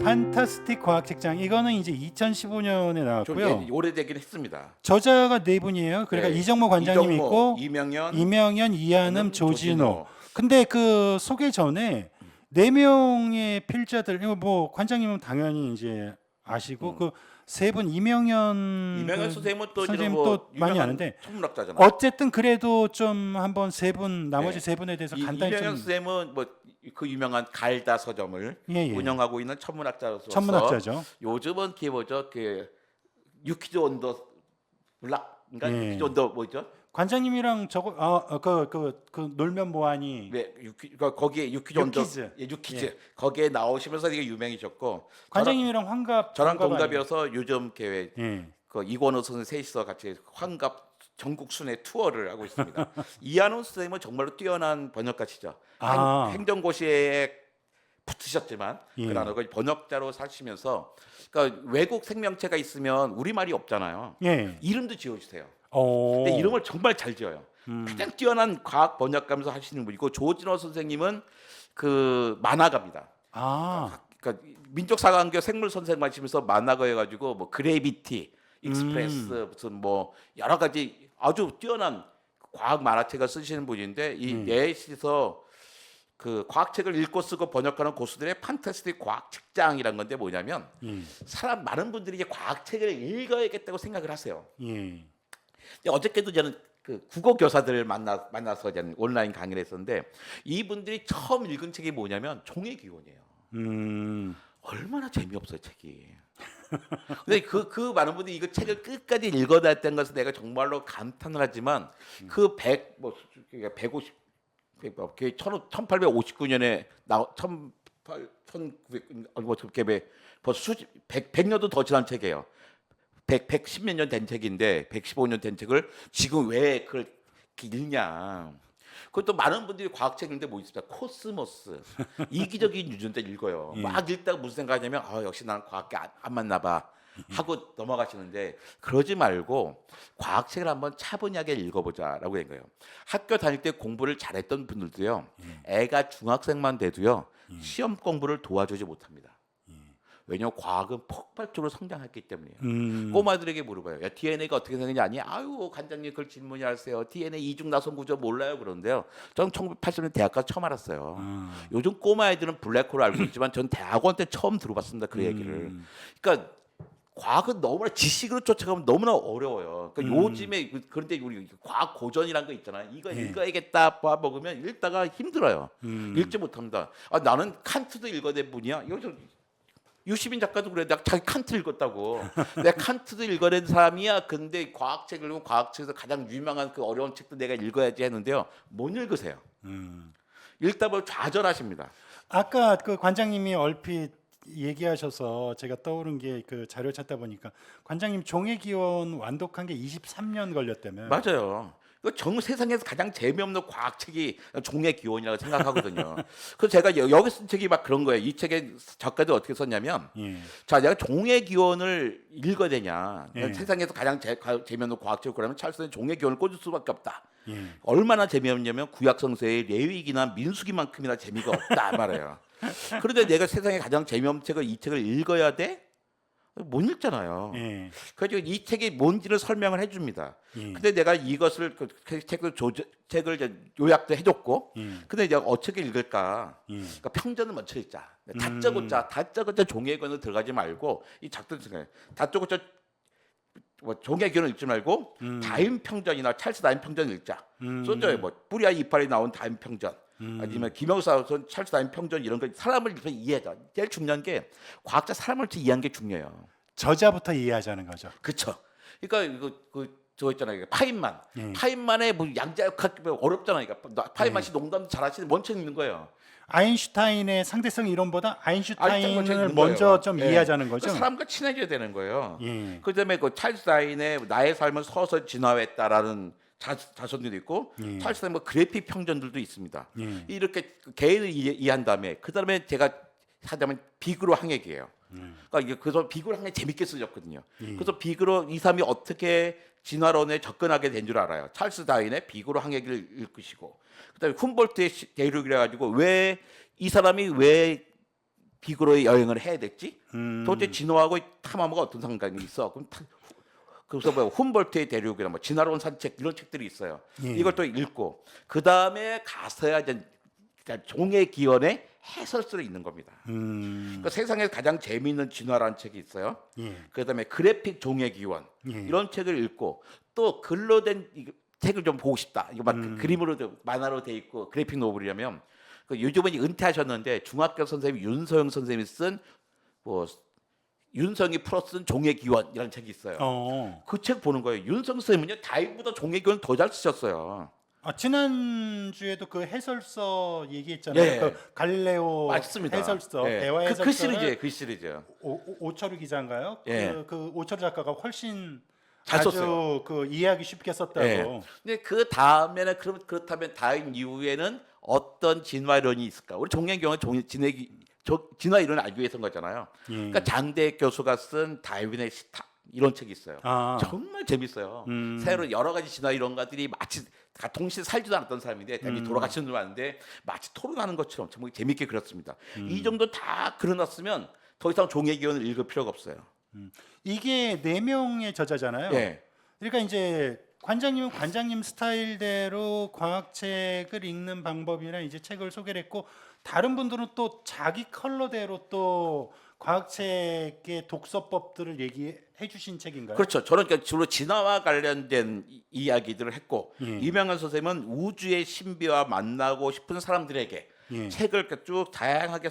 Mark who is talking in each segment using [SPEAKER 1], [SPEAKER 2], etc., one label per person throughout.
[SPEAKER 1] 판타스틱 과학책장 이거는 이제 2015년에
[SPEAKER 2] 좀
[SPEAKER 1] 나왔고요.
[SPEAKER 2] 오래되긴 했습니다.
[SPEAKER 1] 저자가 네 분이에요. 그러니까
[SPEAKER 2] 네.
[SPEAKER 1] 이정모 관장님 있고
[SPEAKER 2] 이명년,
[SPEAKER 1] 이한음, 조진호. 근데 그 소개 전에 네 명의 필자들 이거 뭐 관장님은 당연히 이제 아시고 그 세 분 이명년
[SPEAKER 2] 이명현 선생님은 또
[SPEAKER 1] 선생님
[SPEAKER 2] 뭐
[SPEAKER 1] 또 많이
[SPEAKER 2] 유명한
[SPEAKER 1] 아는데
[SPEAKER 2] 천문학자잖아요.
[SPEAKER 1] 어쨌든 그래도 좀 한번 세 분 나머지
[SPEAKER 2] 네.
[SPEAKER 1] 세 분에 대해서 간단히
[SPEAKER 2] 이명현
[SPEAKER 1] 좀
[SPEAKER 2] 선생님은 뭐 그 유명한 갈다 서점을
[SPEAKER 1] 예.
[SPEAKER 2] 운영하고 있는 천문학자로서
[SPEAKER 1] 천문학자죠.
[SPEAKER 2] 요즘은 그 뭐죠 그 유키즈 온더 블락인가
[SPEAKER 1] 예.
[SPEAKER 2] 유키즈 온더 뭐죠?
[SPEAKER 1] 관장님이랑 저거 그 놀면 뭐하니
[SPEAKER 2] 왜 거기에 유키즈 온더
[SPEAKER 1] 유키즈.
[SPEAKER 2] 유키즈 거기에 나오시면서 되게 유명해졌고
[SPEAKER 1] 관장님이랑 환갑
[SPEAKER 2] 저랑
[SPEAKER 1] 동갑
[SPEAKER 2] 동갑이어서 요즘 계획
[SPEAKER 1] 아니에요? 예.
[SPEAKER 2] 그 이권호 선생 셋이서 같이 환갑 전국 순회 투어를 하고 있습니다. 이한원 선생님은 정말로 뛰어난 번역가시죠.
[SPEAKER 1] 아.
[SPEAKER 2] 행정고시에 붙으셨지만
[SPEAKER 1] 예.
[SPEAKER 2] 그러나 번역자로 사시면서 그러니까 외국 생명체가 있으면 우리말이 없잖아요.
[SPEAKER 1] 예.
[SPEAKER 2] 이름도 지어주세요.
[SPEAKER 1] 오.
[SPEAKER 2] 근데 이름을 정말 잘 지어요. 가장 뛰어난 과학 번역가면서 하시는 분이고 조진호 선생님은 그 만화가입니다.
[SPEAKER 1] 아.
[SPEAKER 2] 그러니까 민족사관교 생물 선생 하시면서 만화가 해가지고 뭐 그래비티, 익스프레스 무슨 뭐 여러 가지 아주 뛰어난 과학 만화책을 쓰시는 분인데 이 넷이서 그 과학책을 읽고 쓰고 번역하는 고수들의 판타스틱 과학책장이란 건데 뭐냐면 사람 많은 분들이 이제 과학책을 읽어야겠다고 생각을 하세요.
[SPEAKER 1] 예.
[SPEAKER 2] 근데 어저께도 저는 그 국어 교사들을 만나서 저는 온라인 강의를 했었는데 이분들이 처음 읽은 책이 뭐냐면 종의 기원이에요. 얼마나 재미없어요 책이. 근데 그 많은 분들이 이거 책을 끝까지 읽어놨다는 것은 내가 정말로 감탄을 하지만 그 150 1859년에 나 1900 벌써 100년도 더 지난 책이에요. 110몇 년 된 책인데 115년 된 책을 지금 왜 그걸 이렇게 읽냐. 그것도 많은 분들이 과학책 읽는데 뭐 있습니까? 코스모스 이기적인 유전자 읽어요. 막 읽다가 무슨 생각하냐면 역시 나는 과학계 안 맞나 봐 하고 넘어가시는데 그러지 말고 과학책을 한번 차분하게 읽어보자라고 한 거예요. 학교 다닐 때 공부를 잘했던 분들도요. 애가 중학생만 돼도요. 시험 공부를 도와주지 못합니다. 왜냐하면 과학은 폭발적으로 성장했기 때문이에요. 꼬마들에게 물어봐요. 야, DNA가 어떻게 생겼냐? 아니, 아유 관장님 그걸 질문하세요. DNA 이중 나선 구조 몰라요 그러는데요. 저는 1980년 대학 가서 처음 알았어요. 요즘 꼬마 애들은 블랙홀을 알고 있지만 전 대학원 때 처음 들어봤습니다. 그 얘기를. 그러니까 과학은 너무나 지식으로 쫓아가면 너무나 어려워요. 그러니까 요즘에 그런데 우리 과학 고전이란 거 있잖아요. 이거 읽어야겠다 먹으면 읽다가 힘들어요. 읽지 못합니다. 나는 칸트도 읽어낸 분이야. 여기서 유시민 작가도 그래. 내가 자기 칸트 읽었다고. 내가 칸트도 읽어낸 사람이야. 근데 과학책을 읽으면 과학책에서 가장 유명한 그 어려운 책도 내가 읽어야지 했는데요. 못 읽으세요. 읽다 보면 좌절하십니다.
[SPEAKER 1] 아까 그 관장님이 얼핏 얘기하셔서 제가 떠오른 게 그 자료 찾다 보니까 관장님 종의 기원 완독한 게 23년 걸렸다며.
[SPEAKER 2] 맞아요. 세상에서 가장 재미없는 과학책이 종의 기원이라고 생각하거든요. 그래서 제가 여기 쓴 책이 막 그런 거예요. 이 책의 작가들 어떻게 썼냐면, 자, 내가 종의 기원을 읽어야 되냐? 세상에서 가장 재미없는 과학책 그러면 찰스는 종의 기원을 꽂을 수밖에 없다. 얼마나 재미없냐면 구약성서의 레위기나 민수기만큼이나 재미가 없다 말이에요. 그런데 내가 세상에 가장 재미없는 책을 이 책을 읽어야 돼? 못 읽잖아요. 그래서 이 책이 뭔지를 설명을 해줍니다. 근데 내가 이것을 책을 이제 요약도 해줬고, 근데 내가 어떻게 읽을까? 그러니까 평전을 먼저 읽자. 다짜고짜 종의 기원을 들어가지 말고 이 작들 생각해. 다짜고짜 종의 기원을 읽지 말고 다임 평전이나 찰스 다임 평전을 읽자. 써줘요. 뭐 뿌리와 이빨이 나온 다임 평전. 아니면 김영사선 찰스 다임 평전 이런 거 사람을 이해하자. 제일 중요한 게 과학자 사람을 이해하는 게 중요해요.
[SPEAKER 1] 저자부터 이해하자는 거죠.
[SPEAKER 2] 그렇죠. 그러니까 저 있잖아요. 파인만의 뭐 양자역학 어렵잖아요. 그러니까 파인만 씨 농담도 잘하시는 원칙 있는 거예요.
[SPEAKER 1] 아인슈타인의 상대성 이론보다 아인슈타인을
[SPEAKER 2] 아인슈타인
[SPEAKER 1] 먼저
[SPEAKER 2] 거예요.
[SPEAKER 1] 좀 이해하자는 거죠.
[SPEAKER 2] 사람과 친해져야 되는 거예요. 그다음에 그 찰스 다윈의 나의 삶은 서서 진화했다라는 자손들도 있고 찰스 다윈 뭐 그래픽 평전들도 있습니다. 이렇게 개인을 이해한 다음에 그다음에 제가 하자면 비그로 항해기예요. 그러니까 이게 그래서 비그로 항해 재밌게 쓰셨거든요. 그래서 비그로 이 사람이 어떻게 진화론에 접근하게 된 줄 알아요. 찰스 다윈의 비그로 항해기를 읽으시고 그다음에 훔볼트의 대륙이라 가지고 왜 이 사람이 왜 비구로의 여행을 해야 됐지?
[SPEAKER 1] 음.
[SPEAKER 2] 도대체 진화하고 탐험하고 어떤 상관이 있어? 그래서 뭐 훔볼트의 대륙이나 뭐 진화론 산책 이런 책들이 있어요.
[SPEAKER 1] 예.
[SPEAKER 2] 이걸 또 읽고 그 다음에 가서야 이제 종의 기원의 해설서를 읽는 겁니다. 그러니까 세상에서 가장 재미있는 진화라는 책이 있어요.
[SPEAKER 1] 예.
[SPEAKER 2] 그다음에 그래픽 종의 기원
[SPEAKER 1] 예.
[SPEAKER 2] 이런 책을 읽고 또 글로 된 책을 좀 보고 싶다. 이거 막 그림으로 만화로 돼 있고 그래픽 노블이라면 요즘은 은퇴하셨는데 중학교 선생님 윤서영 선생님이 쓴 뭐 윤성이 풀어 쓴 종의 기원이라는 책이 있어요. 그 책 보는 거예요. 윤성 선생님은요 다윗보다 종의 기원 더 잘 쓰셨어요.
[SPEAKER 1] 아, 지난주에도 그 해설서 얘기했잖아요.
[SPEAKER 2] 예.
[SPEAKER 1] 그 갈릴레오
[SPEAKER 2] 맞습니다.
[SPEAKER 1] 해설서,
[SPEAKER 2] 예.
[SPEAKER 1] 대화 해설서.
[SPEAKER 2] 그 시리즈예요. 그 시리즈.
[SPEAKER 1] 오철우 기자인가요?
[SPEAKER 2] 예.
[SPEAKER 1] 그 오철우 작가가 훨씬
[SPEAKER 2] 잘
[SPEAKER 1] 아주
[SPEAKER 2] 썼어요.
[SPEAKER 1] 그 이해하기 쉽게 썼다고.
[SPEAKER 2] 예. 근데 그 다음에는 그렇다면 다윗 이후에는 어떤 진화 이론이 있을까? 우리 종횡경은 진화 이론을 알기 위해서인 거잖아요.
[SPEAKER 1] 예.
[SPEAKER 2] 그러니까 장대 교수가 쓴 다윈의 시타 이런 책이 있어요.
[SPEAKER 1] 아.
[SPEAKER 2] 정말 재밌어요. 새로 여러 가지 진화 이론가들이 마치 다 동시에 살지도 않았던 사람인데 다윗이 돌아가신 줄 아는데 마치 토론하는 것처럼 정말 재밌게 그렸습니다. 이 정도 다 그려놨으면 더 이상 종의 기원을 읽을 필요가 없어요.
[SPEAKER 1] 이게 4명의 저자잖아요.
[SPEAKER 2] 예.
[SPEAKER 1] 그러니까 이제 관장님은 관장님 스타일대로 과학책을 읽는 방법이나 이제 책을 소개를 했고 다른 분들은 또 자기 컬러대로 또 과학책의 독서법들을 얘기해 주신 책인가요?
[SPEAKER 2] 그렇죠. 저는 그러니까 주로 진화와 관련된 이야기들을 했고
[SPEAKER 1] 예.
[SPEAKER 2] 이명현 선생님은 우주의 신비와 만나고 싶은 사람들에게
[SPEAKER 1] 예.
[SPEAKER 2] 책을 이렇게 쭉 다양하게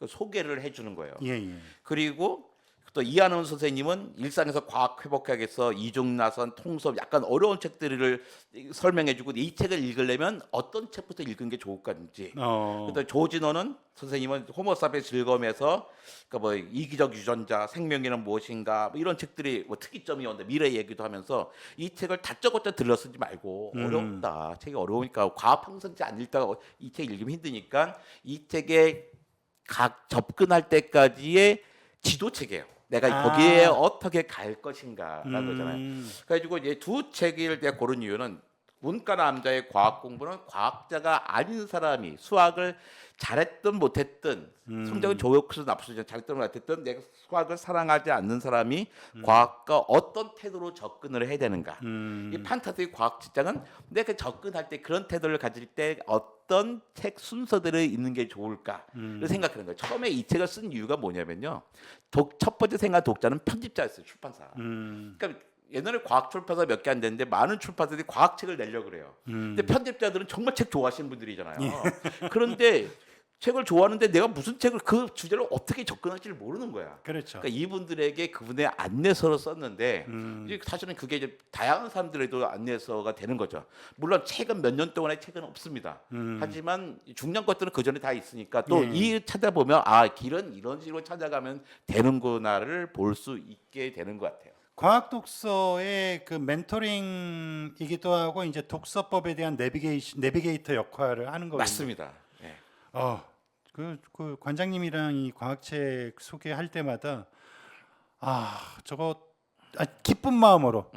[SPEAKER 2] 소개를 해주는 거예요.
[SPEAKER 1] 예, 예.
[SPEAKER 2] 그리고 또 이한원 선생님은 일상에서 과학 회복학에서 이중나선, 통섭 약간 어려운 책들을 설명해주고 이 책을 읽으려면 어떤 책부터 읽는 게 좋을 건지. 또 조진호는 선생님은 호모사피의 즐거움에서 그러니까 뭐 이기적 유전자, 생명이란 무엇인가 뭐 이런 책들이 뭐 특이점이었는데 미래 얘기도 하면서 이 책을 다짜고짜 들러 쓰지 말고 어렵다. 책이 어려우니까 과학 평상시 안 읽다가 이 책 읽으면 힘드니까 이 책에 각 접근할 때까지의 지도책이에요. 내가 거기에 어떻게 갈 것인가라는 거잖아요. 그래가지고 이제 두 책을 내가 고른 이유는 문과 남자의 과학 공부는 과학자가 아닌 사람이 수학을 잘했든 못했든 성적은 좋고서 나쁘든 잘했든 못했든 내가 수학을 사랑하지 않는 사람이 과학과 어떤 태도로 접근을 해야 되는가. 이 판타지 과학 직장은 내가 접근할 때 그런 태도를 가질 때 어떤 책 순서들을 읽는 게 좋을까를 생각하는 거예요. 처음에 이 책을 쓴 이유가 뭐냐면요. 첫 번째 생각 독자는 편집자였어요. 출판사. 그러니까 옛날에 과학 출판사 몇 개 안 되는데 많은 출판사들이 과학책을 내려고 그래요. 근데 편집자들은 정말 책 좋아하시는 분들이잖아요. 그런데 책을 좋아하는데 내가 무슨 책을 그 주제로 어떻게 접근할지를 모르는 거야.
[SPEAKER 1] 그렇죠.
[SPEAKER 2] 그러니까 이분들에게 그분의 안내서를 썼는데 이제 사실은 그게 이제 다양한 사람들에도 안내서가 되는 거죠. 물론 책은 몇 년 동안의 책은 없습니다. 하지만 중요한 것들은 그 전에 다 있으니까 또 이 찾아보면 길은 이런 식으로 찾아가면 되는구나를 볼 수 있게 되는 것 같아요.
[SPEAKER 1] 과학 독서의 그 멘토링이기도 하고 이제 독서법에 대한 내비게이터 역할을 하는 거예요.
[SPEAKER 2] 맞습니다. 네.
[SPEAKER 1] 그 관장님이랑 이 과학책 소개할 때마다 저거 기쁜 마음으로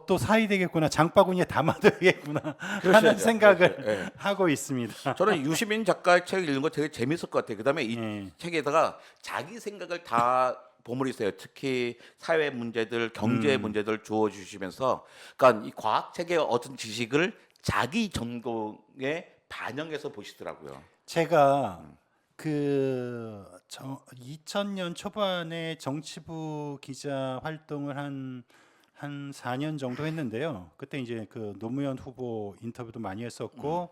[SPEAKER 1] 또 사이 되겠구나, 장바구니에 담아둬야겠구나 하는 생각을
[SPEAKER 2] 네.
[SPEAKER 1] 하고 있습니다.
[SPEAKER 2] 저는 유시민 작가의 책을 읽는 거 되게 재밌을 것 같아요. 그다음에 이 책에다가 자기 생각을 다 버무리세요. 특히 사회 문제들, 경제 문제들 주어 주시면서, 그러니까 이 과학책의 어떤 지식을 자기 전공에 반영해서 보시더라고요.
[SPEAKER 1] 제가 2000년 초반에 정치부 기자 활동을 한 4년 정도 했는데요. 그때 이제 그 노무현 후보 인터뷰도 많이 했었고,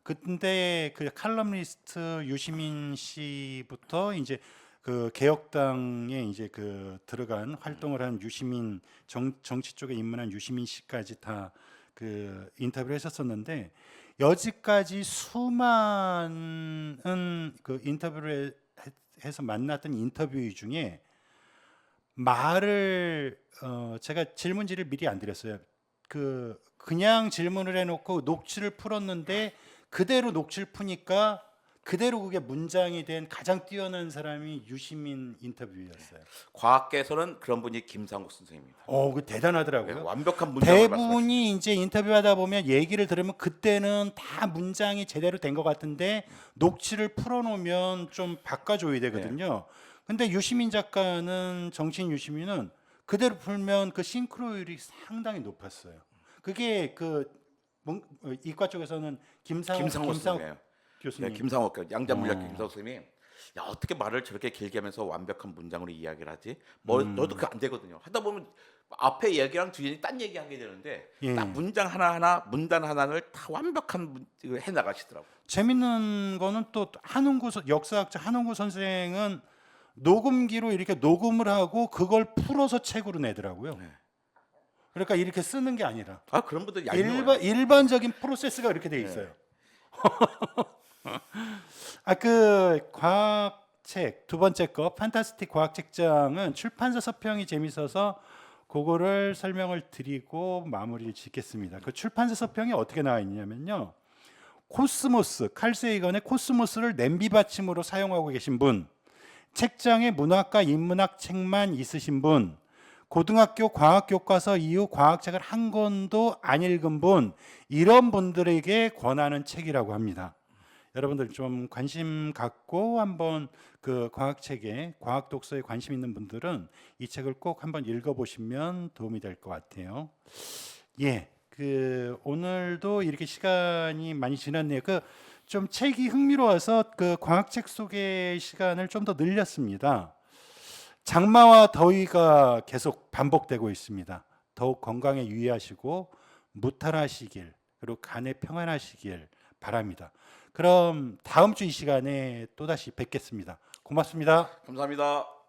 [SPEAKER 1] 그때 그 칼럼니스트 유시민 씨부터 이제 그 개혁당에 이제 그 들어간 활동을 한 유시민 정치 쪽에 입문한 유시민 씨까지 다 그 인터뷰를 했었었는데 여지까지 수많은 그 인터뷰를 해서 만났던 인터뷰 중에 말을 제가 질문지를 미리 안 드렸어요. 그냥 질문을 해놓고 녹취를 풀었는데 그대로 녹취를 푸니까 그대로 그게 문장이 된 가장 뛰어난 사람이 유시민 인터뷰였어요.
[SPEAKER 2] 과학계에서는 그런 분이 김상국 선생님입니다.
[SPEAKER 1] 그 대단하더라고요.
[SPEAKER 2] 완벽한 문장을 말씀하시죠.
[SPEAKER 1] 대부분이 이제 인터뷰하다 보면 얘기를 들으면 그때는 다 문장이 제대로 된 것 같은데 녹취를 풀어놓으면 좀 바꿔줘야 되거든요. 근데 유시민 작가는 정치인 유시민은 그대로 풀면 그 싱크로율이 상당히 높았어요. 그게 이과 쪽에서는 김상욱
[SPEAKER 2] 선생님이에요.
[SPEAKER 1] 교수님.
[SPEAKER 2] 김상욱 양자물리학교 김상욱 선생님이 야 어떻게 말을 저렇게 길게 하면서 완벽한 문장으로 이야기를 하지? 너도 그거 안 되거든요. 하다 보면 앞에 얘기랑 뒤에 딴 얘기하게 되는데
[SPEAKER 1] 예.
[SPEAKER 2] 딱 문장 하나하나 문단 하나를 다 완벽한 해 나가시더라고요.
[SPEAKER 1] 재밌는 거는 또 역사학자 한홍구 선생은 녹음기로 이렇게 녹음을 하고 그걸 풀어서 책으로 내더라고요.
[SPEAKER 2] 네.
[SPEAKER 1] 그러니까 이렇게 쓰는 게 아니라
[SPEAKER 2] 그런 분들 얄미워요.
[SPEAKER 1] 일반적인 프로세스가 이렇게 돼 있어요. 그 과학책 두 번째 거 판타스틱 과학책장은 출판사 서평이 재밌어서 그거를 설명을 드리고 마무리를 짓겠습니다. 그 출판사 서평이 어떻게 나와 있냐면요. 코스모스, 칼 세이건의 코스모스를 냄비 받침으로 사용하고 계신 분, 책장에 문학과 인문학 책만 있으신 분, 고등학교 과학 교과서 이후 과학책을 한 권도 안 읽은 분, 이런 분들에게 권하는 책이라고 합니다. 여러분들 좀 관심 갖고 한번 그 과학책에 과학 독서에 관심 있는 분들은 이 책을 꼭 한번 읽어보시면 도움이 될 것 같아요. 오늘도 이렇게 시간이 많이 지났네요. 좀 책이 흥미로워서 그 과학책 소개 시간을 좀 더 늘렸습니다. 장마와 더위가 계속 반복되고 있습니다. 더욱 건강에 유의하시고 무탈하시길 그리고 간에 평안하시길 바랍니다. 그럼 다음 주 이 시간에 또다시 뵙겠습니다. 고맙습니다.
[SPEAKER 2] 감사합니다.